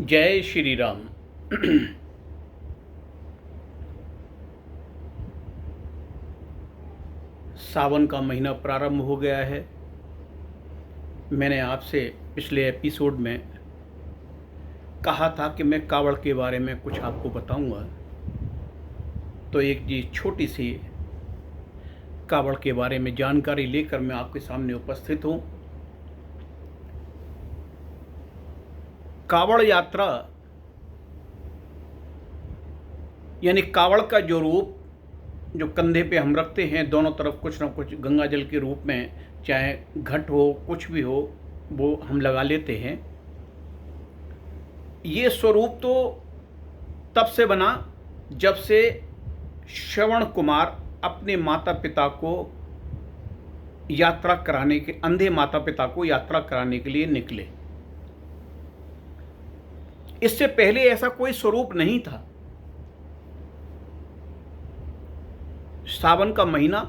जय श्री राम। सावन का महीना प्रारंभ हो गया है। मैंने आपसे पिछले एपिसोड में कहा था कि मैं कावड़ के बारे में कुछ आपको बताऊंगा। तो एक जी छोटी सी कावड़ के बारे में जानकारी लेकर मैं आपके सामने उपस्थित हूँ। कावड़ यात्रा यानी कावड़ का जो रूप जो कंधे पे हम रखते हैं, दोनों तरफ कुछ ना कुछ गंगा जल के रूप में, चाहे घट हो कुछ भी हो, वो हम लगा लेते हैं। ये स्वरूप तो तब से बना जब से श्रवण कुमार अपने माता पिता को यात्रा कराने के, अंधे माता पिता को यात्रा कराने के लिए निकले। इससे पहले ऐसा कोई स्वरूप नहीं था। सावन का महीना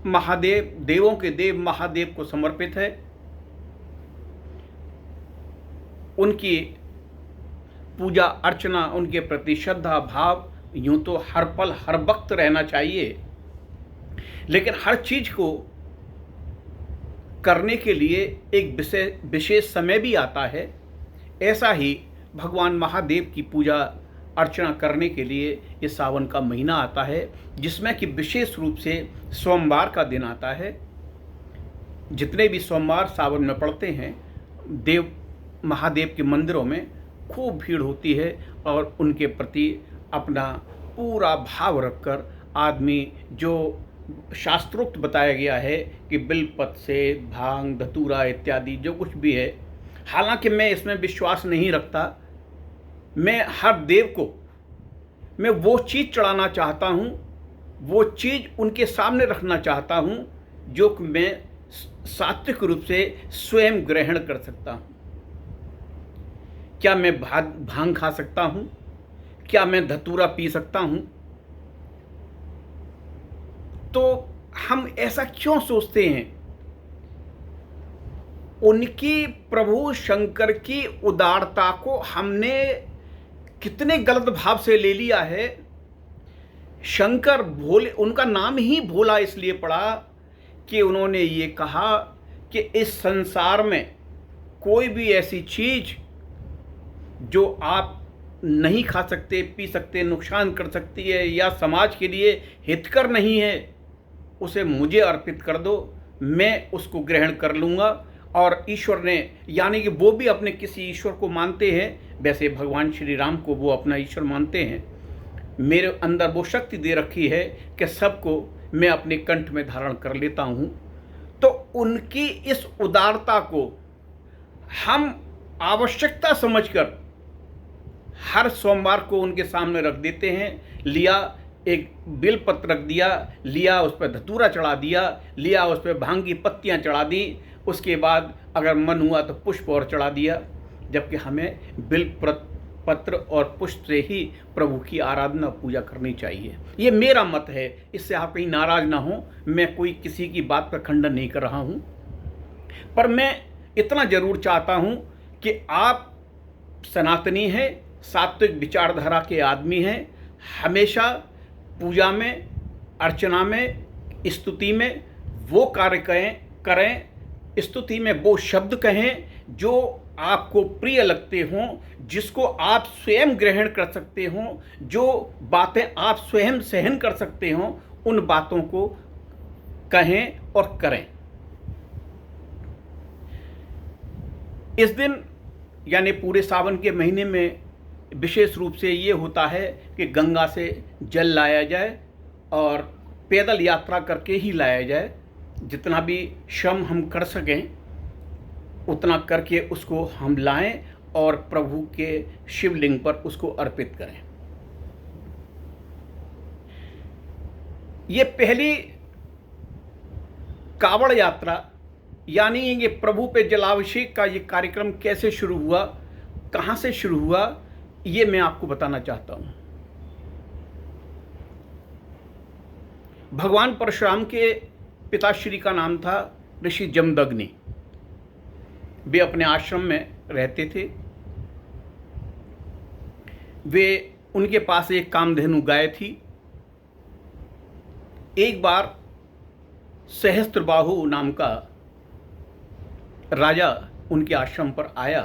महादेव, देवों के देव महादेव को समर्पित है। उनकी पूजा अर्चना, उनके प्रति श्रद्धा भाव यूं तो हर पल हर वक्त रहना चाहिए, लेकिन हर चीज को करने के लिए एक विशेष समय भी आता है। ऐसा ही भगवान महादेव की पूजा अर्चना करने के लिए ये सावन का महीना आता है, जिसमें कि विशेष रूप से सोमवार का दिन आता है। जितने भी सोमवार सावन में पड़ते हैं, देव महादेव के मंदिरों में खूब भीड़ होती है और उनके प्रति अपना पूरा भाव रखकर आदमी, जो शास्त्रोक्त बताया गया है कि बिलपत्र से भांग धतूरा इत्यादि जो कुछ भी है, हालांकि मैं इसमें विश्वास नहीं रखता। मैं हर देव को मैं वो चीज़ चढ़ाना चाहता हूँ, वो चीज़ उनके सामने रखना चाहता हूँ जो कि मैं सात्विक रूप से स्वयं ग्रहण कर सकता हूँ। क्या मैं भांग खा सकता हूँ? क्या मैं धतूरा पी सकता हूँ? तो हम ऐसा क्यों सोचते हैं? उनकी, प्रभु शंकर की उदारता को हमने कितने गलत भाव से ले लिया है। शंकर भोले, उनका नाम ही भोला इसलिए पड़ा कि उन्होंने ये कहा कि इस संसार में कोई भी ऐसी चीज जो आप नहीं खा सकते, पी सकते, नुकसान कर सकती है या समाज के लिए हितकर नहीं है, उसे मुझे अर्पित कर दो, मैं उसको ग्रहण कर लूँगा। और ईश्वर ने, यानी कि वो भी अपने किसी ईश्वर को मानते हैं, वैसे भगवान श्री राम को वो अपना ईश्वर मानते हैं। मेरे अंदर वो शक्ति दे रखी है कि सबको मैं अपने कंठ में धारण कर लेता हूँ। तो उनकी इस उदारता को हम आवश्यकता समझकर हर सोमवार को उनके सामने रख देते हैं। लिया एक बेलपत्र रख दिया, लिया उस पर धतूरा चढ़ा दिया, लिया उस पर भांग की पत्तियाँ चढ़ा दी, उसके बाद अगर मन हुआ तो पुष्प और चढ़ा दिया। जबकि हमें पत्र और पुष्प से ही प्रभु की आराधना पूजा करनी चाहिए। ये मेरा मत है, इससे आप कहीं नाराज ना हो। मैं कोई किसी की बात पर खंडन नहीं कर रहा हूँ, पर मैं इतना जरूर चाहता हूँ कि आप सनातनी हैं, सात्विक विचारधारा के आदमी हैं, हमेशा पूजा में, अर्चना में, स्तुति में वो कार्य करें, स्तुति में वो शब्द कहें जो आपको प्रिय लगते हों, जिसको आप स्वयं ग्रहण कर सकते हों, जो बातें आप स्वयं सहन कर सकते हों, उन बातों को कहें और करें। इस दिन यानी पूरे सावन के महीने में विशेष रूप से ये होता है कि गंगा से जल लाया जाए और पैदल यात्रा करके ही लाया जाए। जितना भी श्रम हम कर सकें उतना करके उसको हम लाएं और प्रभु के शिवलिंग पर उसको अर्पित करें। ये पहली कावड़ यात्रा यानी ये प्रभु पे जलाभिषेक का ये कार्यक्रम कैसे शुरू हुआ, कहाँ से शुरू हुआ, ये मैं आपको बताना चाहता हूँ। भगवान परशुराम के पिताश्री का नाम था ऋषि जमदग्नि। वे अपने आश्रम में रहते थे। वे उनके पास एक कामधेनु गाय थी। एक बार सहस्त्रबाहु नाम का राजा उनके आश्रम पर आया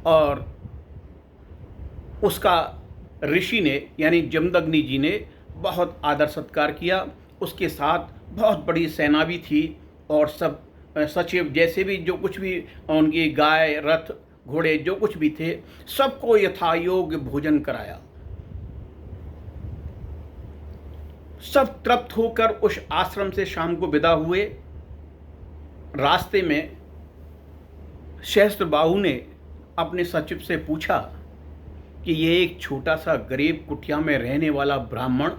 और उसका ऋषि ने यानी जमदग्नि जी ने बहुत आदर सत्कार किया। उसके साथ बहुत बड़ी सेना भी थी और सब सचिव जैसे भी जो कुछ भी उनकी गाय रथ घोड़े जो कुछ भी थे सबको यथायोग्य भोजन कराया। सब तृप्त होकर उस आश्रम से शाम को विदा हुए। रास्ते में सहस्त्रबाहु ने अपने सचिव से पूछा कि ये एक छोटा सा गरीब कुटिया में रहने वाला ब्राह्मण,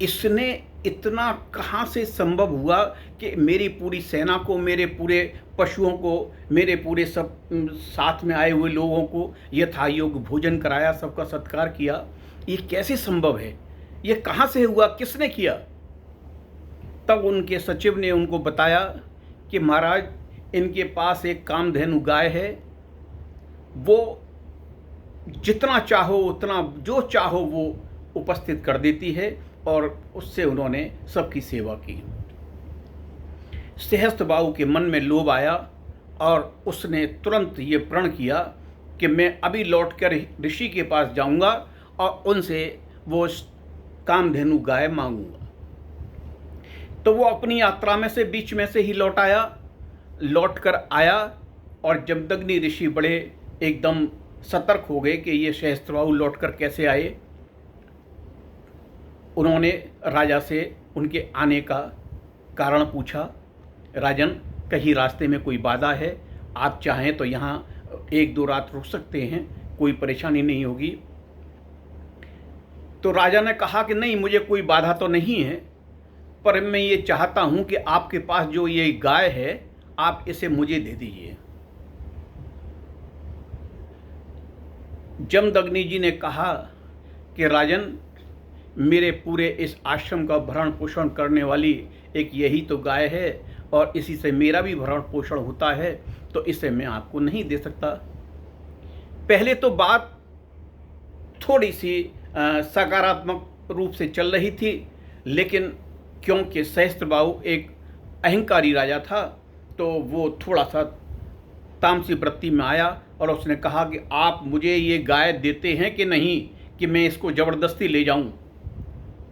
इसने इतना कहाँ से संभव हुआ कि मेरी पूरी सेना को, मेरे पूरे पशुओं को, मेरे पूरे सब साथ में आए हुए लोगों को यथायोग्य भोजन कराया, सबका सत्कार किया। ये कैसे संभव है? ये कहाँ से हुआ? किसने किया? तब उनके सचिव ने उनको बताया कि महाराज, इनके पास एक कामधेनु गाय है, वो जितना चाहो उतना जो चाहो वो उपस्थित कर देती है, और उससे उन्होंने सबकी सेवा की। सहस्त्रबाहु के मन में लोभ आया और उसने तुरंत ये प्रण किया कि मैं अभी लौटकर ऋषि के पास जाऊंगा और उनसे वो कामधेनु गाय मांगूंगा। तो वो अपनी यात्रा में से बीच में से ही लौट कर आया और जमदग्नि ऋषि बड़े एकदम सतर्क हो गए कि ये सहस्त्रबाहु लौटकर कैसे आए। उन्होंने राजा से उनके आने का कारण पूछा। राजन, कहीं रास्ते में कोई बाधा है? आप चाहें तो यहाँ 1-2 रात रुक सकते हैं, कोई परेशानी नहीं होगी। तो राजा ने कहा कि नहीं, मुझे कोई बाधा तो नहीं है, पर मैं ये चाहता हूँ कि आपके पास जो ये गाय है आप इसे मुझे दे दीजिए। जमदग्नि जी ने कहा कि राजन, मेरे पूरे इस आश्रम का भरण पोषण करने वाली एक यही तो गाय है और इसी से मेरा भी भरण पोषण होता है, तो इसे मैं आपको नहीं दे सकता। पहले तो बात थोड़ी सी सकारात्मक रूप से चल रही थी, लेकिन क्योंकि सहस्त्रबाहु एक अहंकारी राजा था तो वो थोड़ा सा तामसी वृत्ति में आया और उसने कहा कि आप मुझे ये गाय देते हैं कि नहीं, कि मैं इसको ज़बरदस्ती ले जाऊं।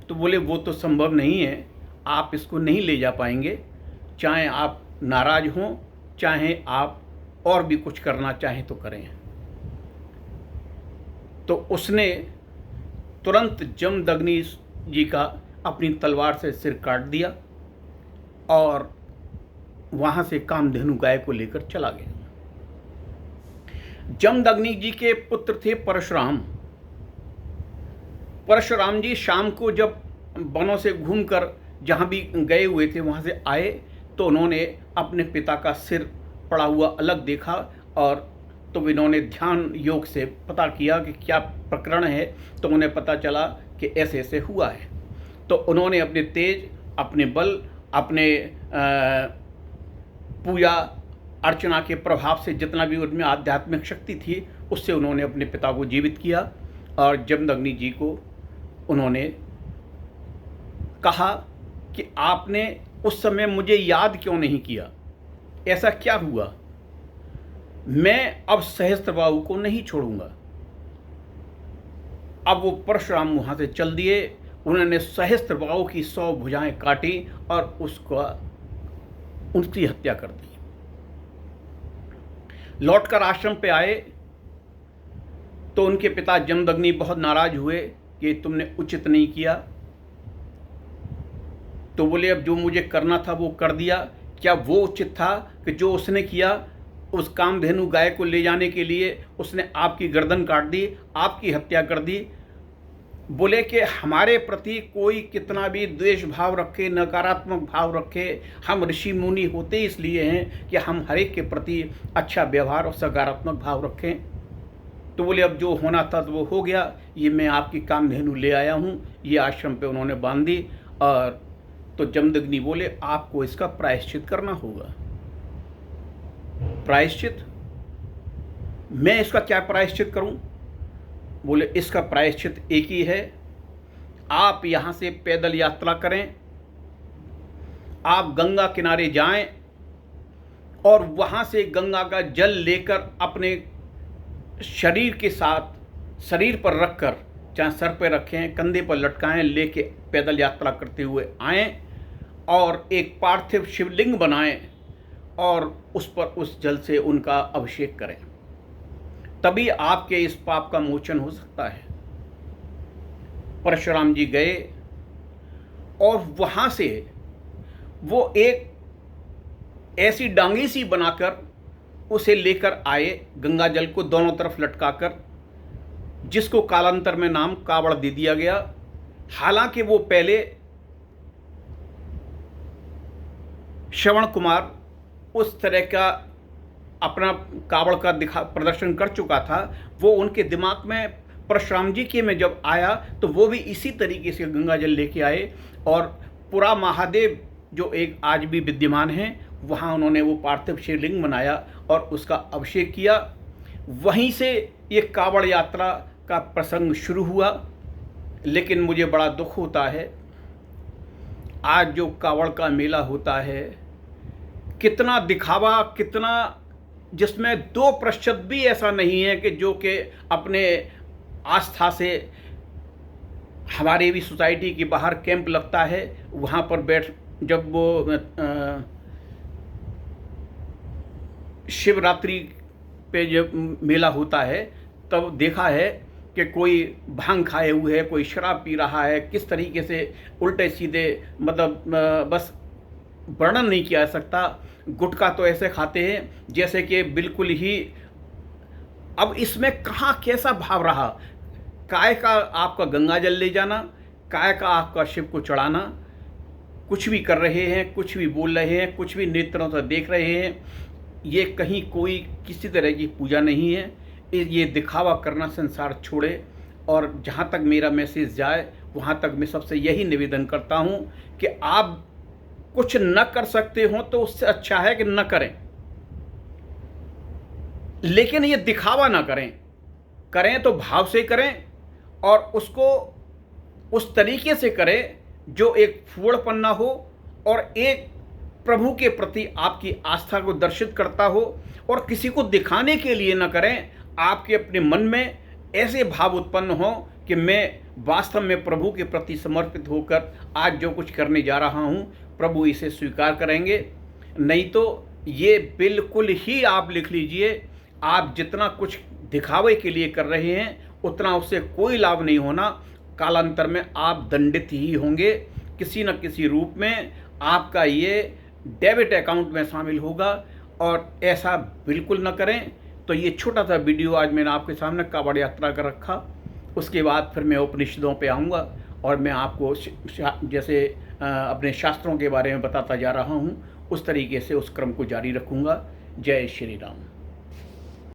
तो बोले वो तो संभव नहीं है, आप इसको नहीं ले जा पाएंगे, चाहे आप नाराज़ हों, चाहे आप और भी कुछ करना चाहें तो करें। तो उसने तुरंत जमदग्नि जी का अपनी तलवार से सिर काट दिया और वहाँ से कामधेनु गाय को लेकर चला गया। जमदग्नि जी के पुत्र थे परशुराम। परशुराम जी शाम को जब वनों से घूमकर जहाँ भी गए हुए थे वहाँ से आए तो उन्होंने अपने पिता का सिर पड़ा हुआ अलग देखा, और तो इन्होंने ध्यान योग से पता किया कि क्या प्रकरण है। तो उन्हें पता चला कि ऐसे ऐसे हुआ है। तो उन्होंने अपने तेज, अपने बल, अपने पूजा अर्चना के प्रभाव से जितना भी उनमें आध्यात्मिक शक्ति थी उससे उन्होंने अपने पिता को जीवित किया। और जमदग्नि जी को उन्होंने कहा कि आपने उस समय मुझे याद क्यों नहीं किया? ऐसा क्या हुआ? मैं अब सहस्त्रबाहु को नहीं छोड़ूंगा। अब वो परशुराम वहाँ से चल दिए। उन्होंने सहस्त्रबाहु की 100 भुजाएं काटी और उसकी हत्या कर दी। लौटकर आश्रम पे आए तो उनके पिता जमदग्नि बहुत नाराज हुए कि तुमने उचित नहीं किया। तो बोले अब जो मुझे करना था वो कर दिया। क्या वो उचित था कि जो उसने किया, उस कामधेनु गाय को ले जाने के लिए उसने आपकी गर्दन काट दी, आपकी हत्या कर दी? बोले कि हमारे प्रति कोई कितना भी द्वेष भाव रखे, नकारात्मक भाव रखे, हम ऋषि मुनि होते इसलिए हैं कि हम हर एक के प्रति अच्छा व्यवहार और सकारात्मक भाव रखें। तो बोले अब जो होना था तो वो हो गया, ये मैं आपकी कामधेनु ले आया हूँ। ये आश्रम पे उन्होंने बांध दी। और तो जमदग्नि बोले आपको इसका प्रायश्चित करना होगा। प्रायश्चित? मैं इसका क्या प्रायश्चित करूं? बोले इसका प्रायश्चित एक ही है, आप यहाँ से पैदल यात्रा करें, आप गंगा किनारे जाएं और वहाँ से गंगा का जल लेकर अपने शरीर के साथ शरीर पर रखकर, चाहे सर पर रखें, कंधे पर लटकाएं, लेके पैदल यात्रा करते हुए आएं और एक पार्थिव शिवलिंग बनाएं और उस पर उस जल से उनका अभिषेक करें। तभी आपके इस पाप का मोचन हो सकता है। परशुराम जी गए और वहाँ से वो एक ऐसी डांगी सी बनाकर उसे लेकर आए, गंगा जल को दोनों तरफ लटकाकर, जिसको कालांतर में नाम कावड़ दे दिया गया। हालांकि वो पहले श्रवण कुमार उस तरह का अपना कावड़ का प्रदर्शन कर चुका था। वो उनके दिमाग में परशुराम जी के में जब आया तो वो भी इसी तरीके से गंगा जल लेके आए और पूरा महादेव जो एक आज भी विद्यमान है, वहाँ उन्होंने वो पार्थिव शिवलिंग बनाया और उसका अभिषेक किया। वहीं से ये कावड़ यात्रा का प्रसंग शुरू हुआ। लेकिन मुझे बड़ा दुख होता है, आज जो कावड़ का मेला होता है, कितना दिखावा, कितना, जिसमें 2% भी ऐसा नहीं है कि जो कि अपने आस्था से, हमारी भी सोसाइटी के बाहर कैंप लगता है, वहाँ पर बैठ, जब वो शिवरात्रि पे जब मेला होता है तब देखा है कि कोई भांग खाए हुए है, कोई शराब पी रहा है, किस तरीके से उल्टे सीधे, मतलब बस वर्णन नहीं किया जा सकता। गुटखा तो ऐसे खाते हैं जैसे कि बिल्कुल ही, अब इसमें कहाँ कैसा भाव रहा? काय का आपका गंगा जल ले जाना, काय का आपका शिव को चढ़ाना, कुछ भी कर रहे हैं, कुछ भी बोल रहे हैं, कुछ भी नेत्रों से देख रहे हैं, ये कहीं कोई किसी तरह की पूजा नहीं है। ये दिखावा करना संसार छोड़े। और जहाँ तक मेरा मैसेज जाए वहाँ तक मैं सबसे यही निवेदन करता हूँ कि आप कुछ न कर सकते हो तो उससे अच्छा है कि न करें, लेकिन ये दिखावा ना करें। करें तो भाव से करें और उसको उस तरीके से करें जो एक फूहड़पन्ना हो और एक प्रभु के प्रति आपकी आस्था को दर्शित करता हो। और किसी को दिखाने के लिए न करें, आपके अपने मन में ऐसे भाव उत्पन्न हो कि मैं वास्तव में प्रभु के प्रति समर्पित होकर आज जो कुछ करने जा रहा हूँ, प्रभु इसे स्वीकार करेंगे। नहीं तो ये बिल्कुल ही, आप लिख लीजिए, आप जितना कुछ दिखावे के लिए कर रहे हैं उतना उससे कोई लाभ नहीं होना। कालांतर में आप दंडित ही होंगे, किसी न किसी रूप में आपका ये डेबिट अकाउंट में शामिल होगा। और ऐसा बिल्कुल न करें। तो ये छोटा सा वीडियो आज मैंने आपके सामने कावड़ यात्रा का रखा। उसके बाद फिर मैं उपनिषदों पे आऊँगा और मैं आपको जैसे अपने शास्त्रों के बारे में बताता जा रहा हूँ, उस तरीके से उस क्रम को जारी रखूँगा। जय श्री राम।